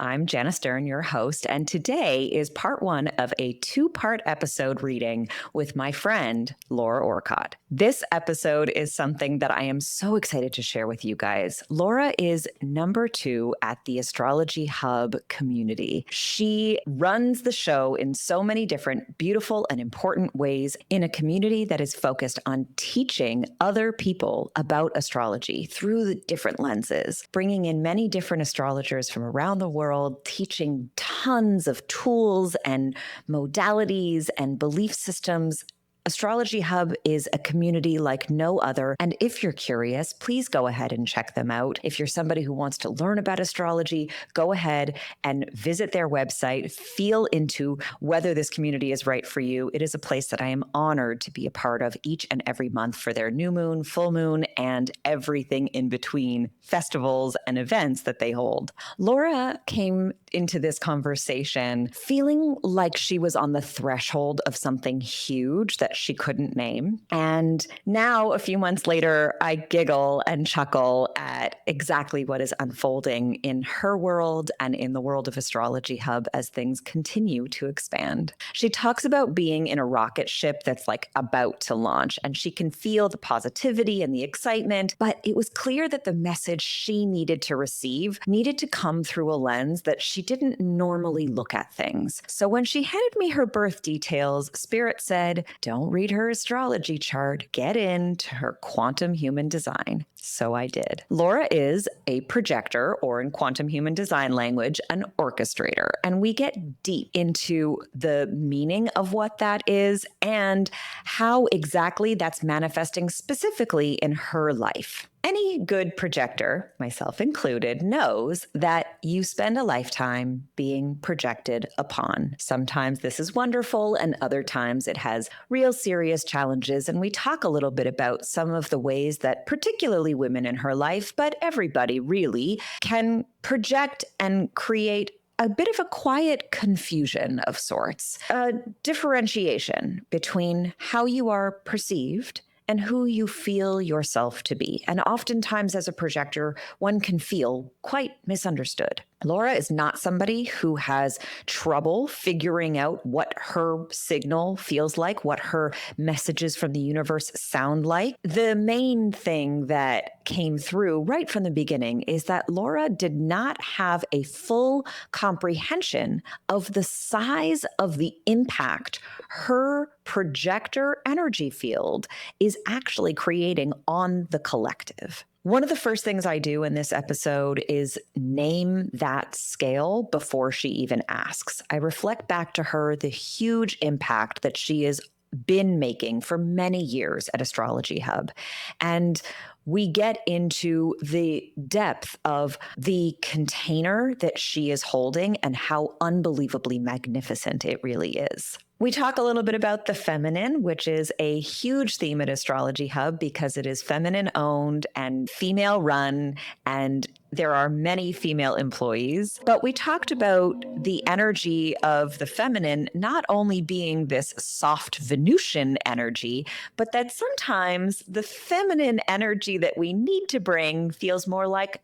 I'm Jana Stern, your host, and today is part one of a two-part episode reading with my friend, Laura Orcutt. This episode is something that I am so excited to share with you guys. Laura is number 2 at the Astrology Hub community. She runs the show in so many different beautiful and important ways in a community that is focused on teaching other people about astrology through the different lenses, bringing in many different astrologers from around the world, teaching tons of tools and modalities and belief systems. Astrology Hub is a community like no other. And if you're curious, please go ahead and check them out. If you're somebody who wants to learn about astrology, go ahead and visit their website, feel into whether this community is right for you. It is a place that I am honored to be a part of each and every month for their new moon, full moon, and everything in between festivals and events that they hold. Laura came into this conversation feeling like she was on the threshold of something huge that she couldn't name. And now, a few months later, I giggle and chuckle at exactly what is unfolding in her world and in the world of Astrology Hub as things continue to expand. She talks about being in a rocket ship that's like about to launch, and she can feel the positivity and the excitement, but it was clear that the message she needed to receive needed to come through a lens that she didn't normally look at things. So when she handed me her birth details, Spirit said, "Don't read her astrology chart, get into her quantum human design." So I did. Laura is a projector, or in quantum human design language, an orchestrator. And we get deep into the meaning of what that is and how exactly that's manifesting specifically in her life. Any good projector, myself included, knows that you spend a lifetime being projected upon. Sometimes this is wonderful, and other times it has real serious challenges. And we talk a little bit about some of the ways that particularly women in her life, but everybody really, can project and create a bit of a quiet confusion of sorts, a differentiation between how you are perceived and who you feel yourself to be. And oftentimes, as a projector, one can feel quite misunderstood. Laura is not somebody who has trouble figuring out what her signal feels like, what her messages from the universe sound like. The main thing that came through right from the beginning is that Laura did not have a full comprehension of the size of the impact her projector energy field is actually creating on the collective. One of the first things I do in this episode is name that scale before she even asks. I reflect back to her the huge impact that she has been making for many years at Astrology Hub. And we get into the depth of the container that she is holding and how unbelievably magnificent it really is. We talk a little bit about the feminine, which is a huge theme at Astrology Hub because it is feminine owned and female run, and there are many female employees. But we talked about the energy of the feminine not only being this soft Venusian energy, but that sometimes the feminine energy that we need to bring feels more like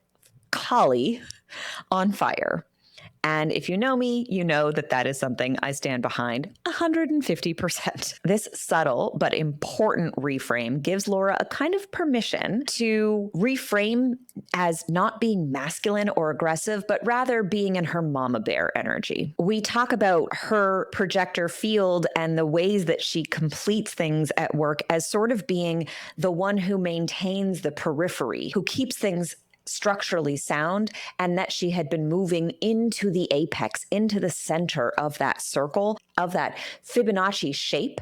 Kali on fire. And if you know me, you know that that is something I stand behind 150%. This subtle but important reframe gives Laura a kind of permission to reframe as not being masculine or aggressive, but rather being in her mama bear energy. We talk about her projector field and the ways that she completes things at work as sort of being the one who maintains the periphery, who keeps things structurally sound, and that she had been moving into the apex, into the center of that circle, of that Fibonacci shape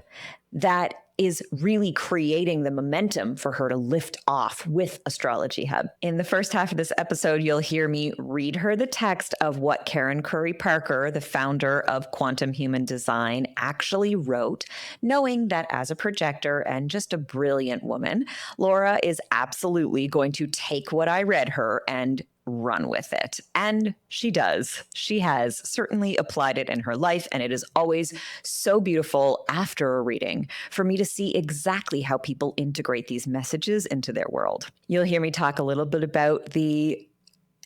that is really creating the momentum for her to lift off with Astrology Hub. In the first half of this episode, you'll hear me read her the text of what Karen Curry Parker, the founder of Quantum Human Design, actually wrote, knowing that as a projector and just a brilliant woman, Laura is absolutely going to take what I read her and run with it. And she does. She has certainly applied it in her life, and it is always so beautiful after a reading for me to see exactly how people integrate these messages into their world. You'll hear me talk a little bit about the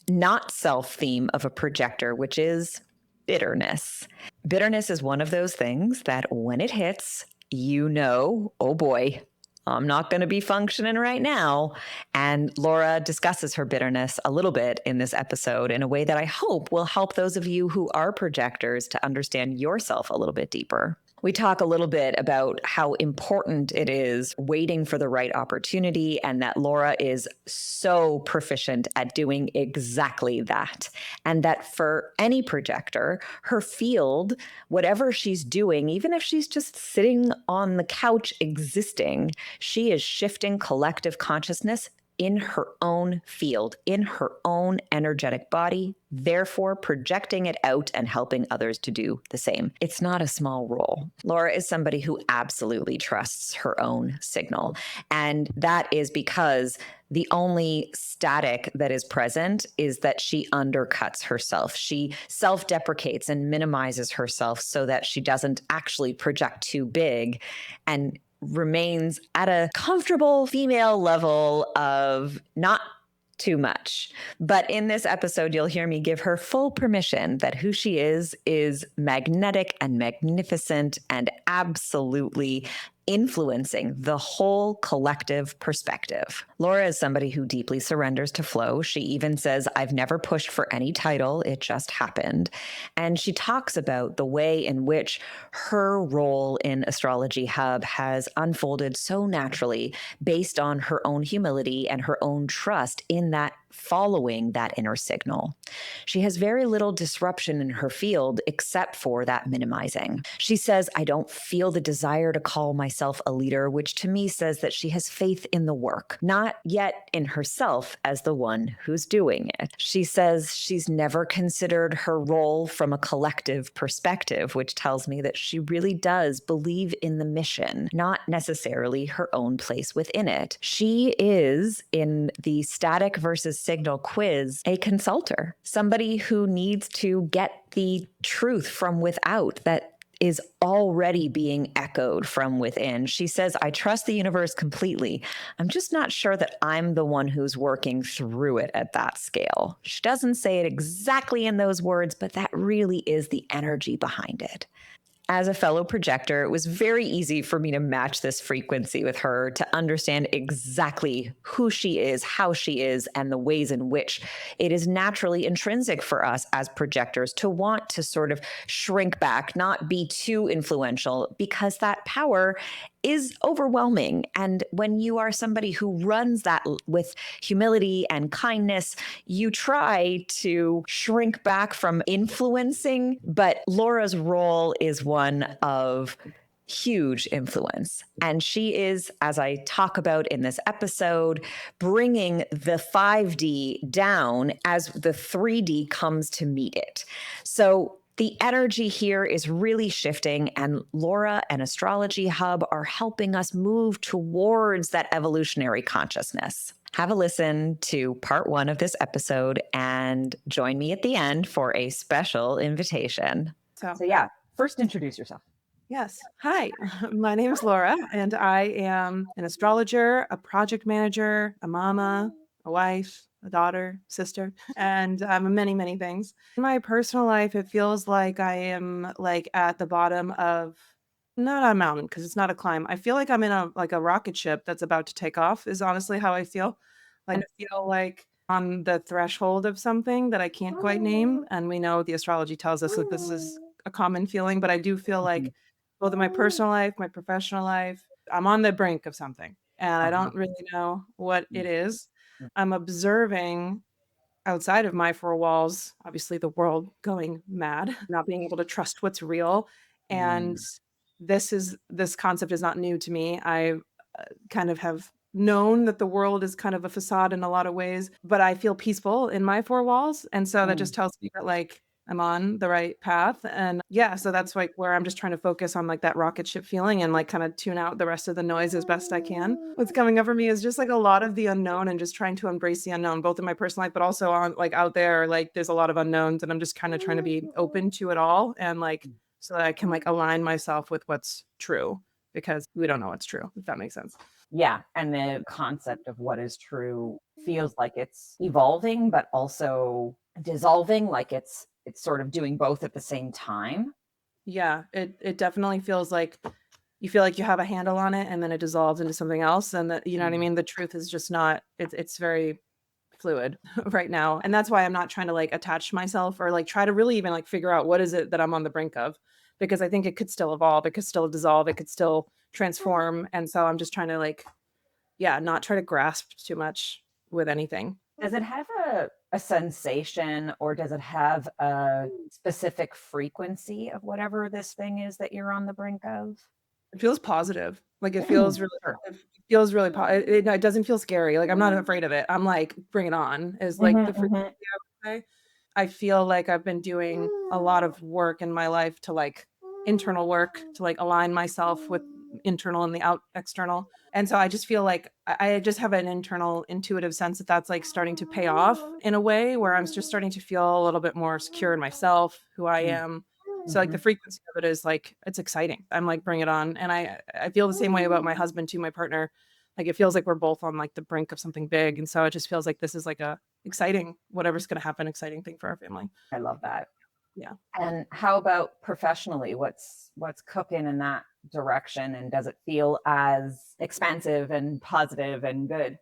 not self theme of a projector, which is bitterness. Bitterness is one of those things that when it hits, oh boy, I'm not going to be functioning right now. And Laura discusses her bitterness a little bit in this episode in a way that I hope will help those of you who are projectors to understand yourself a little bit deeper. We talk a little bit about how important it is waiting for the right opportunity, and that Laura is so proficient at doing exactly that. And that for any projector, her field, whatever she's doing, even if she's just sitting on the couch existing, she is shifting collective consciousness in her own field, in her own energetic body, therefore projecting it out and helping others to do the same. It's not a small role. Laura is somebody who absolutely trusts her own signal. And that is because the only static that is present is that she undercuts herself. She self-deprecates and minimizes herself so that she doesn't actually project too big and remains at a comfortable female level of not too much. But in this episode, you'll hear me give her full permission that who she is magnetic and magnificent and absolutely influencing the whole collective perspective. Laura is somebody who deeply surrenders to flow. She even says, I've never pushed for any title, it just happened. And she talks about the way in which her role in Astrology Hub has unfolded so naturally based on her own humility and her own trust in that following that inner signal. She has very little disruption in her field except for that minimizing. She says, I don't feel the desire to call myself a leader, which to me says that she has faith in the work, not yet in herself as the one who's doing it. She says she's never considered her role from a collective perspective, which tells me that she really does believe in the mission, not necessarily her own place within it. She is, in the static versus signal quiz, a consulter, somebody who needs to get the truth from without that is already being echoed from within. She says, I trust the universe completely. I'm just not sure that I'm the one who's working through it at that scale. She doesn't say it exactly in those words, but that really is the energy behind it. As a fellow projector, it was very easy for me to match this frequency with her, to understand exactly who she is, how she is, and the ways in which it is naturally intrinsic for us as projectors to want to sort of shrink back, not be too influential, because that power is overwhelming. And when you are somebody who runs that with humility and kindness, you try to shrink back from influencing. But Laura's role is one of huge influence. And she is, as I talk about in this episode, bringing the 5D down as the 3D comes to meet it. So the energy here is really shifting, and Laura and Astrology Hub are helping us move towards that evolutionary consciousness. Have a listen to part 1 of this episode and join me at the end for a special invitation. So yeah, first introduce yourself. Yes. Hi, my name is Laura, and I am an astrologer, a project manager, a mama, a wife, a daughter, sister, and I'm many, many things. In my personal life, it feels like I am like at the bottom of not a mountain because it's not a climb. I feel like I'm in a rocket ship that's about to take off is honestly how I feel. Like I feel like on the threshold of something that I can't quite name. And we know the astrology tells us that this is a common feeling, but I do feel like both in my personal life, my professional life, I'm on the brink of something and I don't really know what it is. I'm observing outside of my four walls, obviously the world going mad, not being able to trust what's real. And this concept is not new to me. I kind of have known that the world is kind of a facade in a lot of ways, but I feel peaceful in my four walls. And so that just tells me that like I'm on the right path. And yeah, so that's like where I'm just trying to focus on like that rocket ship feeling and like kind of tune out the rest of the noise as best I can. What's coming up for me is just like a lot of the unknown and just trying to embrace the unknown, both in my personal life, but also on like out there, like there's a lot of unknowns and I'm just kind of trying to be open to it all. And like, so that I can like align myself with what's true because we don't know what's true, if that makes sense. Yeah. And the concept of what is true feels like it's evolving, but also dissolving, like it's sort of doing both at the same time. Yeah, it definitely feels like you feel like you have a handle on it and then it dissolves into something else, and that, you know what I Mm. mean? The truth is just not, it's very fluid right now. And that's why I'm not trying to like attach myself or like try to really even like figure out what is it that I'm on the brink of, because I think it could still evolve, it could still dissolve, it could still transform. And so I'm just trying to like, yeah, not try to grasp too much with anything. Does it have a sensation, or does it have a specific frequency of whatever this thing is that you're on the brink of? It feels positive. Like Sure. it feels really it doesn't feel scary. Like I'm not afraid of it. I'm like, bring it on is like the Mhm, frequency mhm. I would say. I feel like I've been doing a lot of work in my life to like internal work to like align myself with internal and the out external. And so I just feel like I just have an internal intuitive sense that that's like starting to pay off in a way where I'm just starting to feel a little bit more secure in myself, who I Mm, am. So like the mhm. frequency of it is like it's exciting. I'm like bring it on. And I feel the same way about my husband too, my partner. Like it feels like we're both on like the brink of something big. And so it just feels like this is like a exciting, whatever's going to happen, exciting thing for our family. I love that. Yeah. And how about professionally? What's cooking in that direction, and does it feel as expansive and positive and good?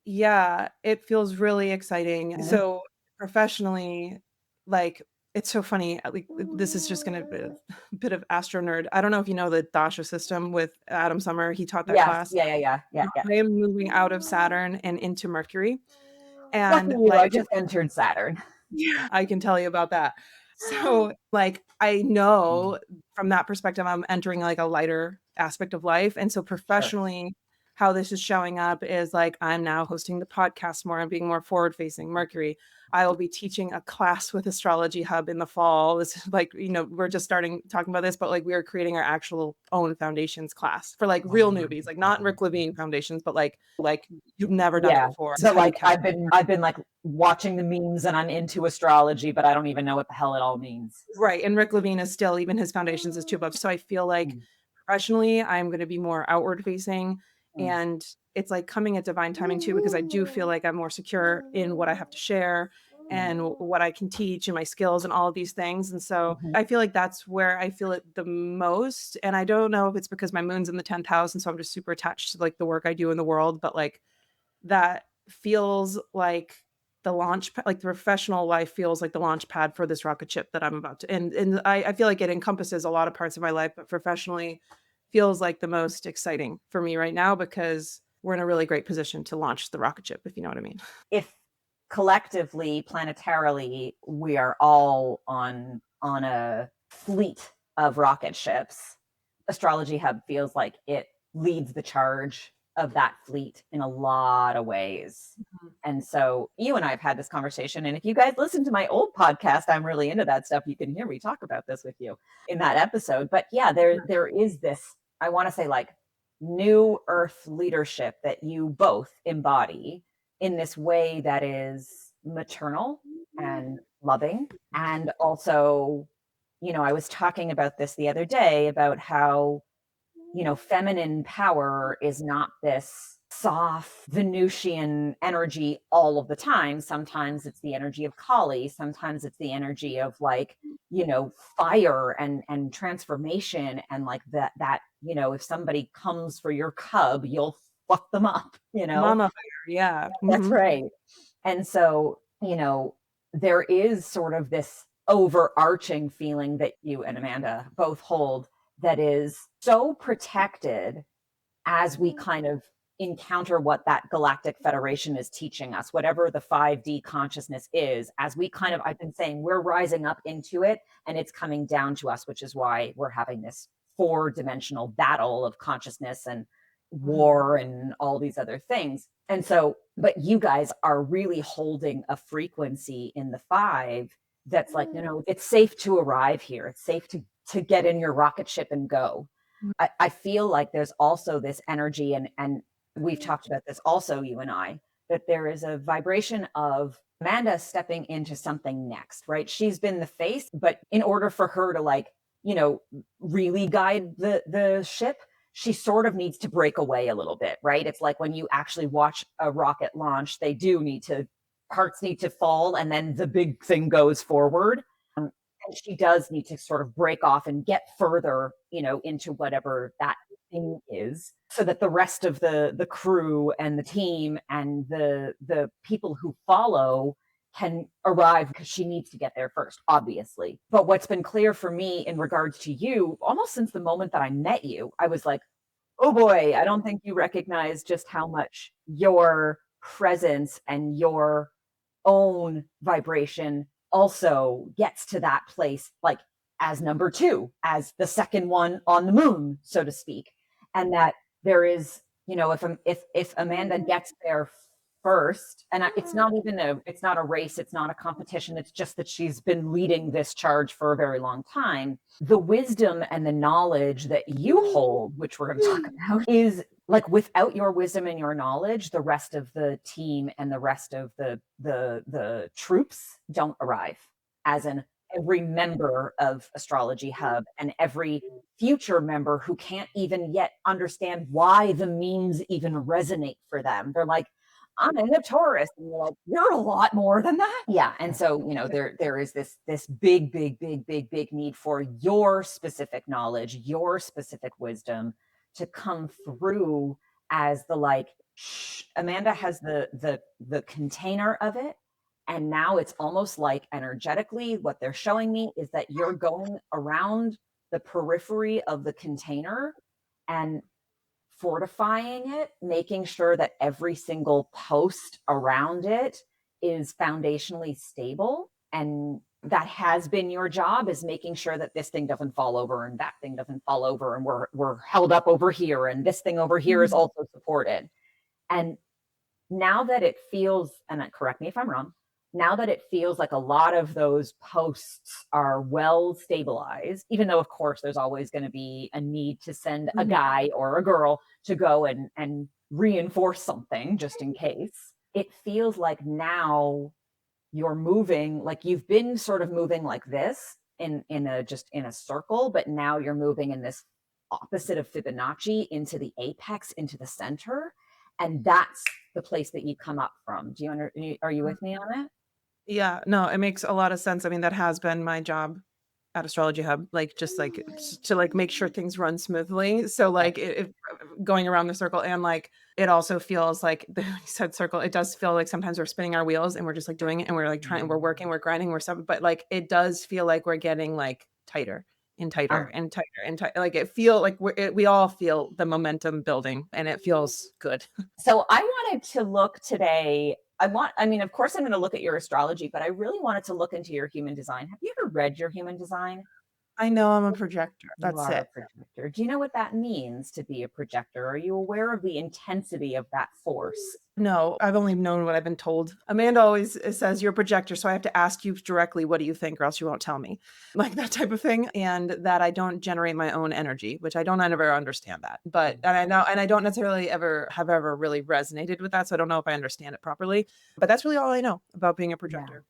Yeah, it feels really exciting. Mhm. So professionally, like it's so funny. Like this is just gonna be a bit of astro nerd. I don't know if you know the Dasha system with Adam Summer. He taught that Yes. class. Yeah, yeah, yeah, yeah, yeah. I am moving out of Saturn and into Mercury. Lucky And you, I like just entered Saturn. yeah, I can tell you about that. So, like, I know from that perspective, I'm entering like a lighter aspect of life. And so, Sure. professionally, how this is showing up is like I'm now hosting the podcast more and being more forward facing. Mercury. I will be teaching a class with Astrology Hub in the fall. This is like, you know, we're just starting talking about this, but like we are creating our actual own foundations class for like real newbies, like not Rick Levine foundations, but like you've never done it Yeah. before. This is So how you like count. I've been like watching the memes and I'm into astrology, but I don't even know what the hell it all means. Right, and Rick Levine is still even his foundations is too above. So I feel like Mm, professionally, I'm gonna be more outward facing, mm, and it's, like, coming at divine timing too because I do feel like I'm more secure in what I have to share and mm, what I can teach and my skills and all of these things, and so mhm. I feel like that's where I feel it the most, and I don't know if it's because my moon's in the 10th house, and so I'm just super attached to, like, the work I do in the world, but, like, that feels like the launch like the professional life feels like the launch pad for this rocket ship that I'm about to and I feel like it encompasses a lot of parts of my life, but professionally feels like the most exciting for me right now because we're in a really great position to launch the rocket ship, if you know what I mean. If collectively, planetarily, we are all on a fleet of rocket ships, Astrology Hub feels like it leads the charge of that fleet in a lot of ways. Mhm. And so you and I have had this conversation. And if you guys listen to my old podcast, I'm really into that stuff. You can hear me talk about this with you in that episode. But yeah, there is this, I want to say, like, new earth leadership that you both embody in this way that is maternal and loving. And also, I was talking about this the other day about how, feminine power is not this soft Venusian energy all of the time. Sometimes it's the energy of Kali. Sometimes it's the energy of like, fire and transformation and like if somebody comes for your cub, you'll fuck them up. Mama bear, yeah. That's Mhm. right. And so, there is sort of this overarching feeling that you and Amanda both hold that is so protected as we kind of encounter what that galactic federation is teaching us, whatever the 5D consciousness is, as we kind of, I've been saying, we're rising up into it and it's coming down to us, which is why we're having this 4-dimensional battle of consciousness and Mhm. war and all these other things. And so, but you guys are really holding a frequency in the 5 that's like, it's safe to arrive here. It's safe to get in your rocket ship and go. I feel like there's also this energy, and we've talked about this also, you and I, that there is a vibration of Amanda stepping into something next, right? She's been the face, but in order for her to like, you know, really guide the ship, she sort of needs to break away a little bit, right? It's like when you actually watch a rocket launch, parts need to fall and then the big thing goes forward. And she does need to sort of break off and get further, into whatever that thing is, so that the rest of the crew and the team and the people who follow can arrive, because she needs to get there first, obviously. But what's been clear for me in regards to you, almost since the moment that I met you, I was like, oh boy, I don't think you recognize just how much your presence and your own vibration also gets to that place, like as number two, as the second one on the moon, so to speak. And that there is, if Amanda gets there first, and it's not a race, it's not a competition, it's just that she's been leading this charge for a very long time. The wisdom and the knowledge that you hold, which we're going to talk about, is like, without your wisdom and your knowledge, the rest of the team and the rest of the troops don't arrive. As in, every member of Astrology Hub and every future member who can't even yet understand why the memes even resonate for them. They're like, I'm in a Taurus. And you're like, you're a lot more than that. Yeah. And so, there is this big, big, big, big, big need for your specific knowledge, your specific wisdom to come through as the, like, Amanda has the container of it. And now it's almost like energetically what they're showing me is that you're going around the periphery of the container and fortifying it, making sure that every single post around it is foundationally stable. And that has been your job, is making sure that this thing doesn't fall over and that thing doesn't fall over, and we're held up over here, and this thing over here is also supported. And now that it feels, and correct me if I'm wrong, now that it feels like a lot of those posts are well stabilized, even though, of course, there's always going to be a need to send a guy or a girl to go and reinforce something just in case, it feels like now you're moving, like you've been sort of moving like this in a circle, but now you're moving in this opposite of Fibonacci into the apex, into the center. And that's the place that you come up from. Are you with me on it? Yeah, no, it makes a lot of sense. I mean, that has been my job at Astrology Hub, like, just like to like make sure things run smoothly. So like it going around the circle, and like it also feels like the said circle, it does feel like sometimes we're spinning our wheels and we're just like doing it, and we're like trying, we're working, we're grinding, we're stuff, but like it does feel like we're getting like tighter and tighter and tighter and tighter. Like it feel like we all feel the momentum building, and it feels good. So I wanted to look today. Of course, I'm going to look at your astrology, but I really wanted to look into your human design. Have you ever read your human design? I know I'm a projector. You That's are a it. projector. Do you know what that means to be a projector? Are you aware of the intensity of that force? No, I've only known what I've been told. Amanda always says you're a projector, so I have to ask you directly, what do you think, or else you won't tell me, like that type of thing. And that I don't generate my own energy, which I don't ever understand that. But and I know, and I don't necessarily ever really resonated with that, so I don't know if I understand it properly. But that's really all I know about being a projector.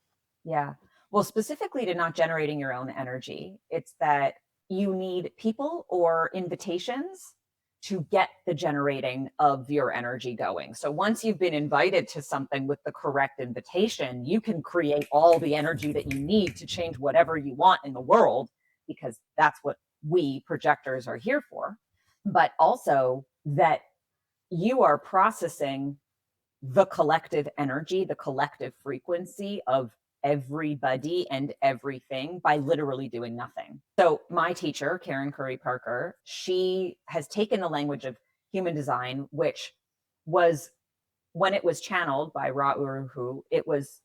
Yeah. Well, specifically to not generating your own energy, it's that you need people or invitations to get the generating of your energy going. So once you've been invited to something with the correct invitation, you can create all the energy that you need to change whatever you want in the world, because that's what we projectors are here for. But also that you are processing the collective energy, the collective frequency of everybody and everything by literally doing nothing. So my teacher, Karen Curry Parker, she has taken the language of human design, which was, when it was channeled by Ra Uru, it was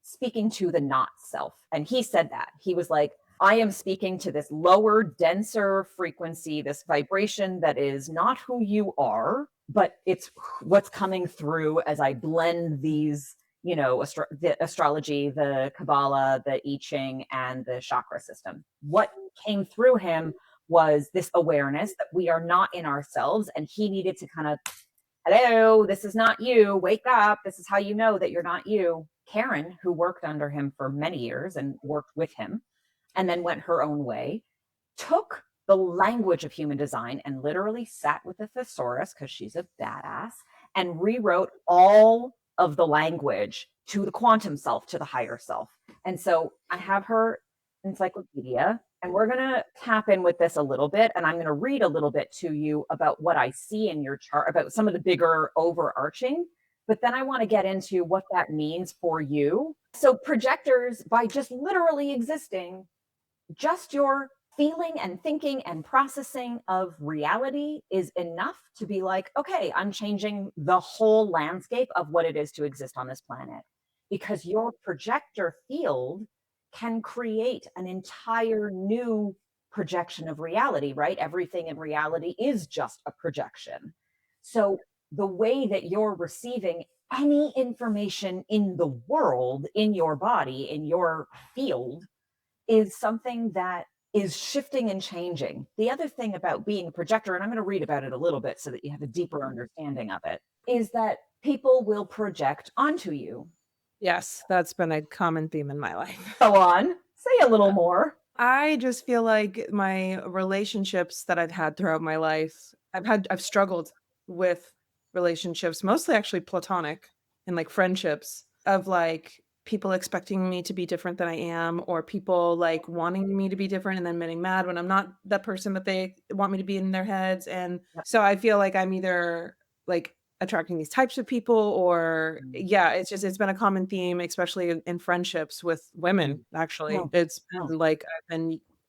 speaking to the not self. And he said that. He was like, I am speaking to this lower, denser frequency, this vibration that is not who you are, but it's what's coming through as I blend these, the astrology, the Kabbalah, the I Ching, and the chakra system. What came through him was this awareness that we are not in ourselves, and he needed to kind of, hello, this is not you. Wake up. This is how you know that you're not you. Karen, who worked under him for many years and worked with him, and then went her own way, took the language of human design and literally sat with a thesaurus, because she's a badass, and rewrote all of the language to the quantum self, to the higher self. And so I have her encyclopedia, and we're going to tap in with this a little bit. And I'm going to read a little bit to you about what I see in your chart, about some of the bigger overarching. But then I want to get into what that means for you. So, projectors, by just literally existing, just your feeling and thinking and processing of reality is enough to be like, okay, I'm changing the whole landscape of what it is to exist on this planet. Because your projector field can create an entire new projection of reality, right? Everything in reality is just a projection. So the way that you're receiving any information in the world, in your body, in your field, is something that is shifting and changing. The other thing about being a projector, and I'm going to read about it a little bit so that you have a deeper understanding of it, is that people will project onto you. Yes, that's been a common theme in my life. Go on, say a little more. I just feel like my relationships that I've had throughout my life, I've struggled with relationships, mostly actually platonic and like friendships of like people expecting me to be different than I am, or people like wanting me to be different and then getting mad when I'm not that person that they want me to be in their heads. And Yep. so I feel like I'm either like attracting these types of people, or yeah, it's been a common theme, especially in friendships with women. Actually, No, it's no. been like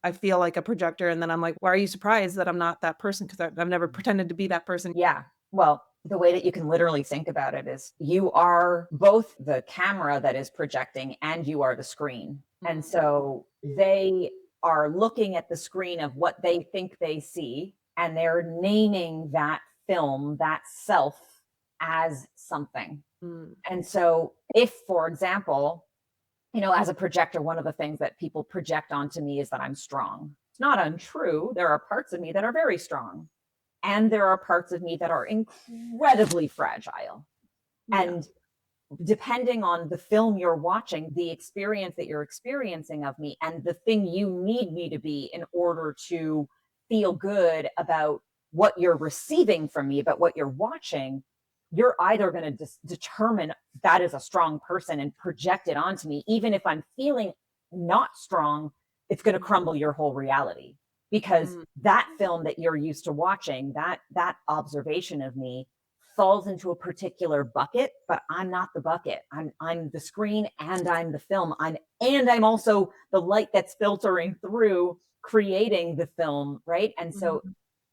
I feel like a projector, and then I'm like, why are you surprised that I'm not that person? Because I've never pretended to be that person. Yeah. Well, the way that you can literally think about it is you are both the camera that is projecting and you are the screen. And so they are looking at the screen of what they think they see, and they're naming that film, that self, as something. Mm. And so, if, for example, as a projector, one of the things that people project onto me is that I'm strong. It's not untrue. There are parts of me that are very strong, and there are parts of me that are incredibly fragile. Yeah. And depending on the film you're watching, the experience that you're experiencing of me, and the thing you need me to be in order to feel good about what you're receiving from me, about what you're watching, you're either going to determine that is a strong person and project it onto me. Even if I'm feeling not strong, it's going to crumble your whole reality, because that film that you're used to watching, that observation of me, falls into a particular bucket, but I'm not the bucket. I'm the screen, and I'm the film. I'm also the light that's filtering through, creating the film, right? And so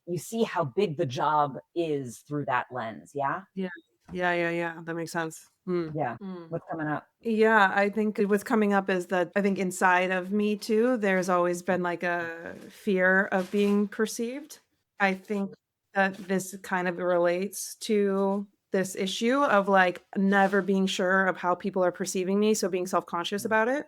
you see how big the job is through that lens. Yeah. Yeah. Yeah. That makes sense. Yeah. What's coming up? Yeah, I think what's coming up is that I think inside of me too, there's always been like a fear of being perceived. I think that this kind of relates to this issue of like never being sure of how people are perceiving me. So being self-conscious about it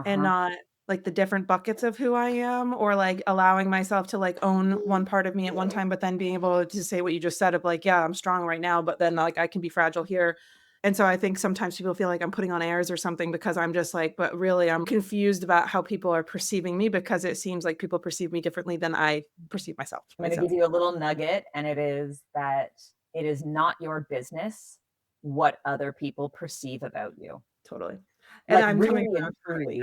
and Uh-huh. not like the different buckets of who I am, or like allowing myself to like own one part of me at one time, but then being able to say what you just said of like, yeah, I'm strong right now, but then like I can be fragile here. And so I think sometimes people feel like I'm putting on airs or something, because I'm just like, but really I'm confused about how people are perceiving me, because it seems like people perceive me differently than I perceive myself. I'm going to give you a little nugget, and it is that it is not your business what other people perceive about you. Totally. And Like, I'm really coming and truly,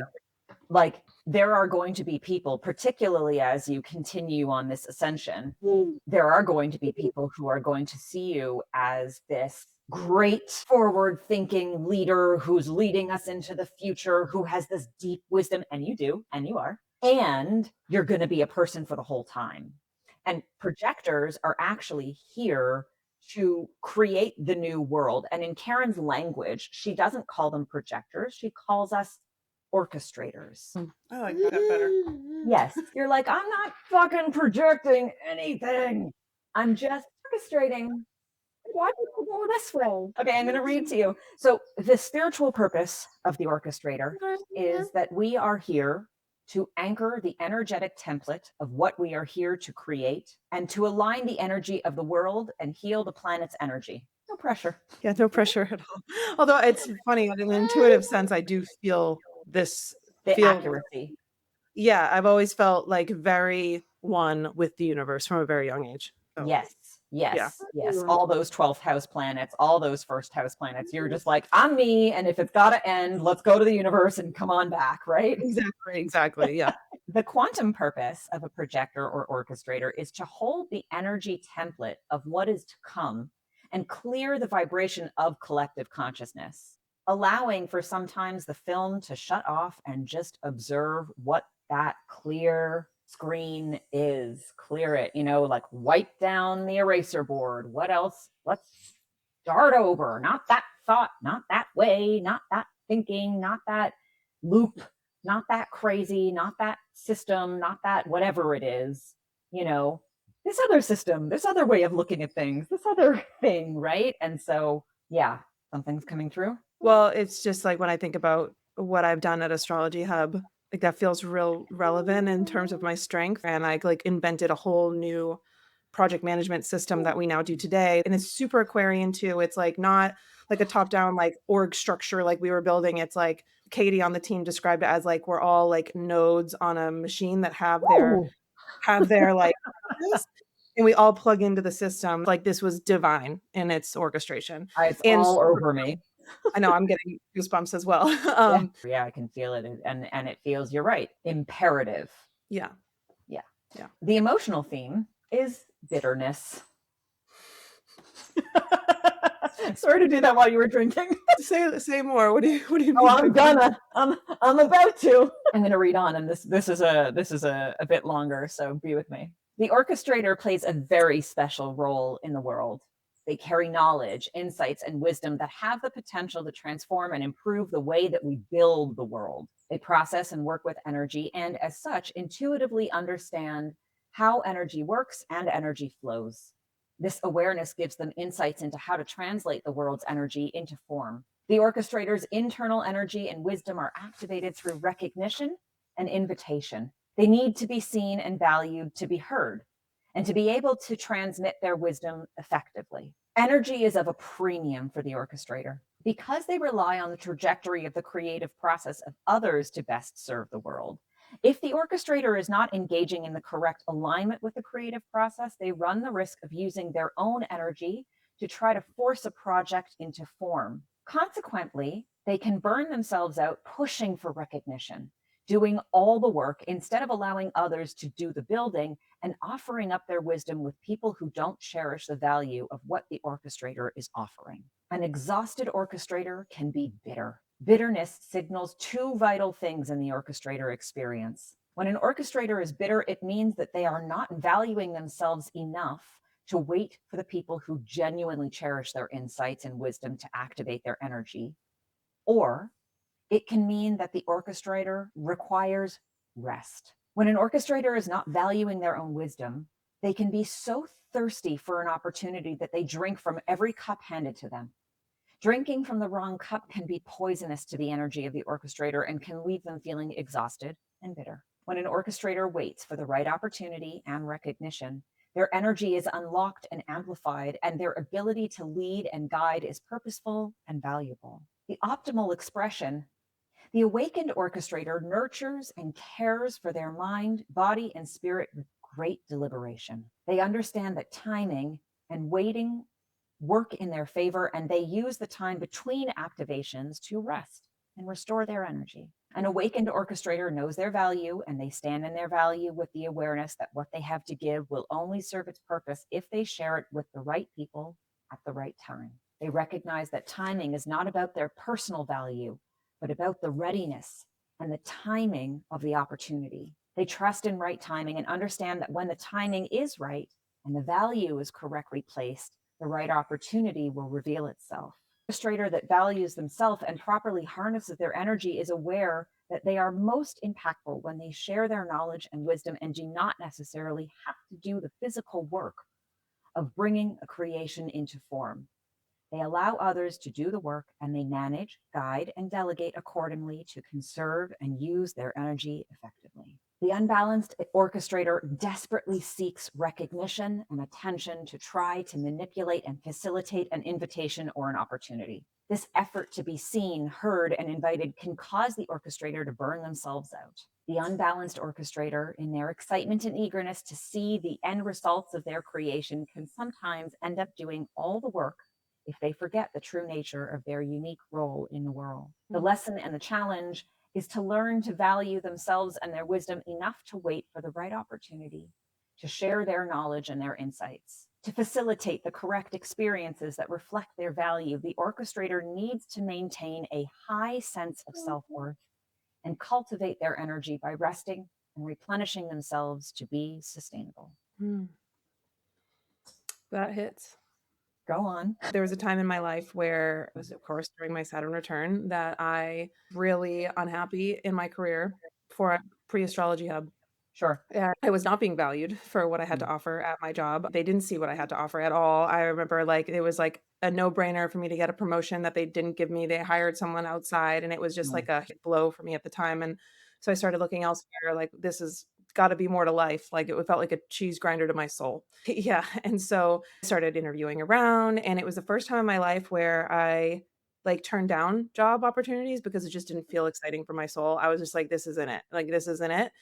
like, there are going to be people, particularly as you continue on this ascension, there are going to be people who are going to see you as this great forward thinking leader who's leading us into the future, who has this deep wisdom. And you do, and you are. And you're going to be a person for the whole time. And projectors are actually here to create the new world. And in Karen's language, she doesn't call them projectors, she calls us orchestrators. I like that better. Yes, you're like, I'm not fucking projecting anything. I'm just orchestrating. Why do you go this way? Okay, I'm going to read to you. So, the spiritual purpose of the orchestrator is that we are here to anchor the energetic template of what we are here to create, and to align the energy of the world and heal the planet's energy. No pressure. Yeah, no pressure at all. Although it's funny, in an intuitive sense, I do feel this The feel accuracy. yeah, I've always felt like very one with the universe from a very young age. So, Yes, yeah. yes, yes. All those 12th house planets, all those first house planets. You're just like, I'm me. And if it's got to end, let's go to the universe and come on back, right? Exactly, exactly, yeah. The quantum purpose of a projector or orchestrator is to hold the energy template of what is to come and clear the vibration of collective consciousness, allowing for sometimes the film to shut off and just observe what that clear screen is. Clear it, like wipe down the eraser board. What else? Let's start over. Not that thought, not that way, not that thinking, not that loop, not that crazy, not that system, not that whatever it is, this other system, this other way of looking at things, this other thing, right? And so, yeah, something's coming through. Well, it's just like when I think about what I've done at Astrology Hub, like that feels real relevant in terms of my strength. And I like invented a whole new project management system that we now do today. And it's super Aquarian too. It's like not like a top down like org structure like we were building. It's like Katie on the team described it as like we're all like nodes on a machine that Whoa. have their like and we all plug into the system. Like this was divine in its orchestration. It's And all over me. I know I'm getting goosebumps as well. Yeah. Yeah, I can feel it. And it feels, you're right, imperative. Yeah. Yeah. Yeah. The emotional theme is bitterness. Sorry to do that while you were drinking. Say more. What do you mean? Oh, I'm about to. I'm gonna read on, and this is a bit longer, so be with me. The orchestrator plays a very special role in the world. They carry knowledge, insights, and wisdom that have the potential to transform and improve the way that we build the world. They process and work with energy, and as such, intuitively understand how energy works and energy flows. This awareness gives them insights into how to translate the world's energy into form. The orchestrator's internal energy and wisdom are activated through recognition and invitation. They need to be seen and valued to be heard and to be able to transmit their wisdom effectively. Energy is of a premium for the orchestrator because they rely on the trajectory of the creative process of others to best serve the world. If the orchestrator is not engaging in the correct alignment with the creative process, they run the risk of using their own energy to try to force a project into form. Consequently, they can burn themselves out pushing for recognition, doing all the work instead of allowing others to do the building and offering up their wisdom with people who don't cherish the value of what the orchestrator is offering. An exhausted orchestrator can be bitter. Bitterness signals two vital things in the orchestrator experience. When an orchestrator is bitter, it means that they are not valuing themselves enough to wait for the people who genuinely cherish their insights and wisdom to activate their energy. Or it can mean that the orchestrator requires rest. When an orchestrator is not valuing their own wisdom, they can be so thirsty for an opportunity that they drink from every cup handed to them. Drinking from the wrong cup can be poisonous to the energy of the orchestrator and can leave them feeling exhausted and bitter. When an orchestrator waits for the right opportunity and recognition, their energy is unlocked and amplified, and their ability to lead and guide is purposeful and valuable. The optimal expression: the awakened orchestrator nurtures and cares for their mind, body, and spirit with great deliberation. They understand that timing and waiting work in their favor, and they use the time between activations to rest and restore their energy. An awakened orchestrator knows their value, and they stand in their value with the awareness that what they have to give will only serve its purpose if they share it with the right people at the right time. They recognize that timing is not about their personal value, but about the readiness and the timing of the opportunity. They trust in right timing and understand that when the timing is right and the value is correctly placed, the right opportunity will reveal itself. The orchestrator that values themselves and properly harnesses their energy is aware that they are most impactful when they share their knowledge and wisdom and do not necessarily have to do the physical work of bringing a creation into form. They allow others to do the work, and they manage, guide, and delegate accordingly to conserve and use their energy effectively. The unbalanced orchestrator desperately seeks recognition and attention to try to manipulate and facilitate an invitation or an opportunity. This effort to be seen, heard, and invited can cause the orchestrator to burn themselves out. The unbalanced orchestrator, in their excitement and eagerness to see the end results of their creation, can sometimes end up doing all the work if they forget the true nature of their unique role in the world. The lesson and the challenge is to learn to value themselves and their wisdom enough to wait for the right opportunity to share their knowledge and their insights. To facilitate the correct experiences that reflect their value, the orchestrator needs to maintain a high sense of self-worth and cultivate their energy by resting and replenishing themselves to be sustainable. That hits. Go on. There was a time in my life where it was, of course, during my Saturn return that I really unhappy in my career for pre-Astrology Hub. Sure. And I was not being valued for what I had to offer at my job. They didn't see what I had to offer at all. I remember like it was like a no-brainer for me to get a promotion that they didn't give me. They hired someone outside and it was just like a blow for me at the time. And so I started looking elsewhere, like this has got to be more to life. Like it felt like a cheese grinder to my soul. Yeah. And so I started interviewing around and it was the first time in my life where I like turned down job opportunities because it just didn't feel exciting for my soul. I was just like, this isn't it. Like this isn't it.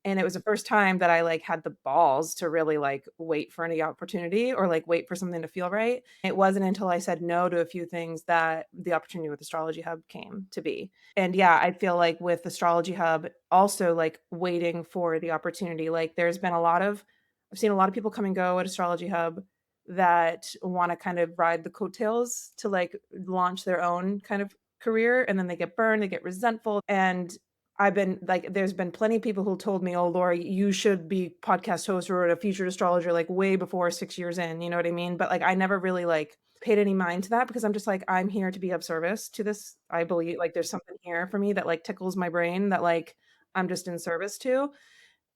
And it was the first time that I, like, had the balls to really, like, wait for any opportunity or, like, wait for something to feel right. It wasn't until I said no to a few things that the opportunity with Astrology Hub came to be. And, yeah, I feel like with Astrology Hub, also, like, waiting for the opportunity, like, there's been a lot of I've seen a lot of people come and go at Astrology Hub that wanna kind of ride the coattails to, like, launch their own kind of career, and then they get burned, they get resentful, and I've been like, there's been plenty of people who told me, "Oh, Laura, you should be podcast host or a featured astrologer like way before 6 years in," you know what I mean? But like, I never really like paid any mind to that because I'm just like, I'm here to be of service to this. I believe like there's something here for me that like tickles my brain that like I'm just in service to.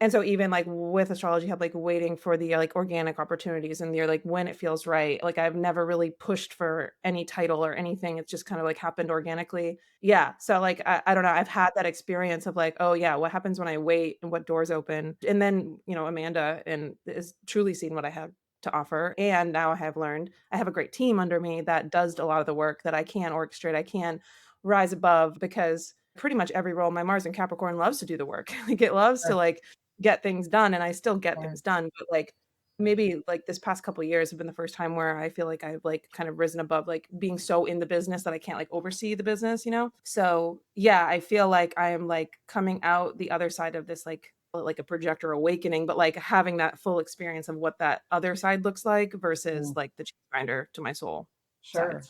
And so even, like, with Astrology Hub, like, waiting for the, like, organic opportunities and you're like, when it feels right, like, I've never really pushed for any title or anything, it's just kinda, like, happened organically. Yeah, so, like, I don't know, I've had that experience of, like, "Oh, yeah, what happens when I wait and what doors open?" And then, Amanda and has truly seen what I have to offer, and now I have learned I have a great team under me that does a lot of the work that I can orchestrate, I can rise above because pretty much every role my Mars in Capricorn loves to do the work. Like, it loves to, Sure. like, get things done, and I still get Sure. things done, but, like, maybe, like, this past couple years have been the first time where I feel like I've, like, kind of risen above, like, being so in the business that I can't, like, oversee the business, you know? So, yeah, I feel like I am, like, coming out the other side of this, like a projector awakening, but, like, having that full experience of what that other side looks like versus, Mm. like, the cheese grinder to my soul side. Sure.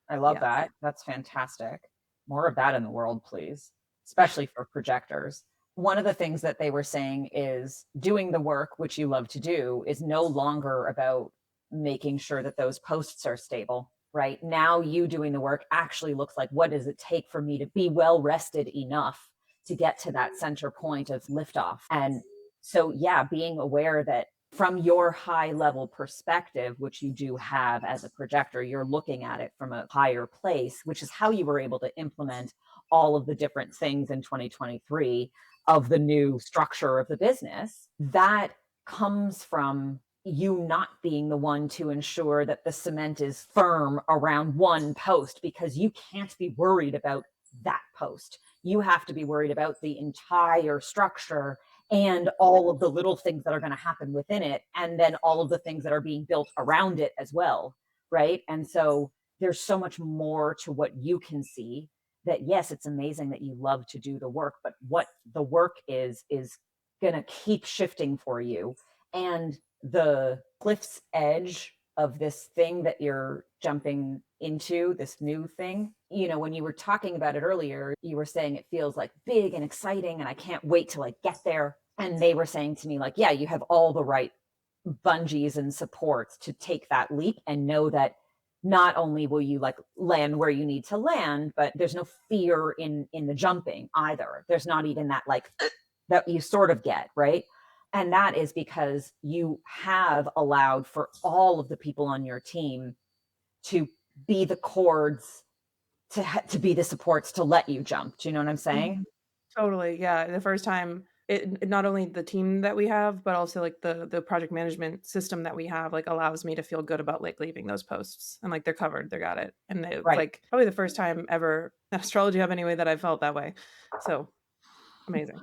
I love Yeah. that. That's fantastic. More of that in the world, please, especially for projectors. One of the things that they were saying is doing the work, which you love to do, is no longer about making sure that those posts are stable, right? Now, you doing the work actually looks like what does it take for me to be well rested enough to get to that center point of liftoff? And so, yeah, being aware that from your high level perspective, which you do have as a projector, you're looking at it from a higher place, which is how you were able to implement all of the different things in 2023 of the new structure of the business. That comes from you not being the one to ensure that the cement is firm around one post because you can't be worried about that post. You have to be worried about the entire structure and all of the little things that are going to happen within it, and then all of the things that are being built around it as well, right? And so there's so much more to what you can see that, yes, it's amazing that you love to do the work, but what the work is going to keep shifting for you. And the cliff's edge of this thing that you're jumping into, this new thing, when you were talking about it earlier, you were saying it feels like big and exciting and I can't wait to like get there. And they were saying to me like, yeah, you have all the right bungees and supports to take that leap and know that not only will you like land where you need to land, but there's no fear in the jumping either. There's not even that like that you sort of get, right? And that is because you have allowed for all of the people on your team to be the cords to be the supports to let you jump. Do you know what I'm saying? Mhm. Totally, yeah, the first time not only the team that we have, but also like the project management system that we have like allows me to feel good about like leaving those posts and like they're covered, they got it. And it's Right. like probably the first time ever at Astrology Hub anyway that I felt that way. So amazing.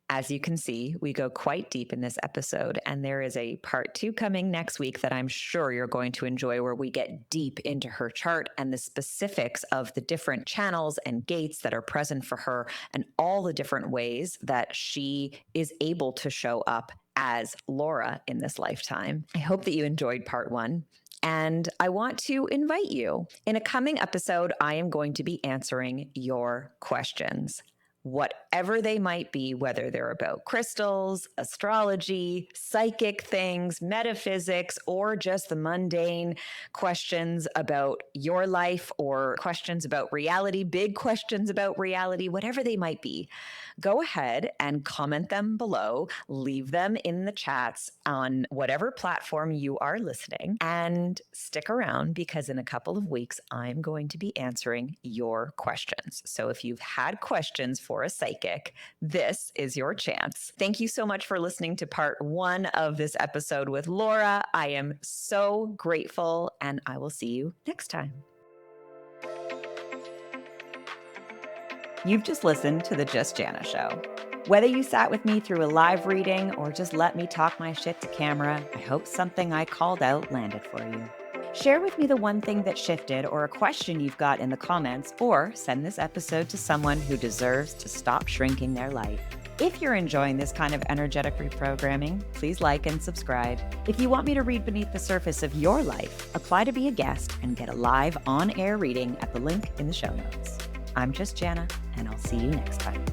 As you can see, we go quite deep in this episode, and there is a part 2 coming next week that I'm sure you're going to enjoy, where we get deep into her chart and the specifics of the different channels and gates that are present for her and all the different ways that she is able to show up as Laura in this lifetime. I hope that you enjoyed part 1. And I want to invite you. In a coming episode, I am going to be answering your questions, whatever they might be, whether they're about crystals, astrology, psychic things, metaphysics, or just the mundane questions about your life or questions about reality, big questions about reality, whatever they might be. Go ahead and comment them below, leave them in the chats on whatever platform you are listening, and stick around because in a couple of weeks, I'm going to be answering your questions. So if you've had questions for a psychic, this is your chance. Thank you so much for listening to part 1 of this episode with Laura. I am so grateful, and I will see you next time. You've just listened to the Just Jana Show. Whether you sat with me through a live reading or just let me talk my shit to camera, I hope something I called out landed for you. Share with me the one thing that shifted or a question you've got in the comments, or send this episode to someone who deserves to stop shrinking their light. If you're enjoying this kind of energetic reprogramming, please like and subscribe. If you want me to read beneath the surface of your life, apply to be a guest and get a live on-air reading at the link in the show notes. I'm Just Jana, and I'll see you next time.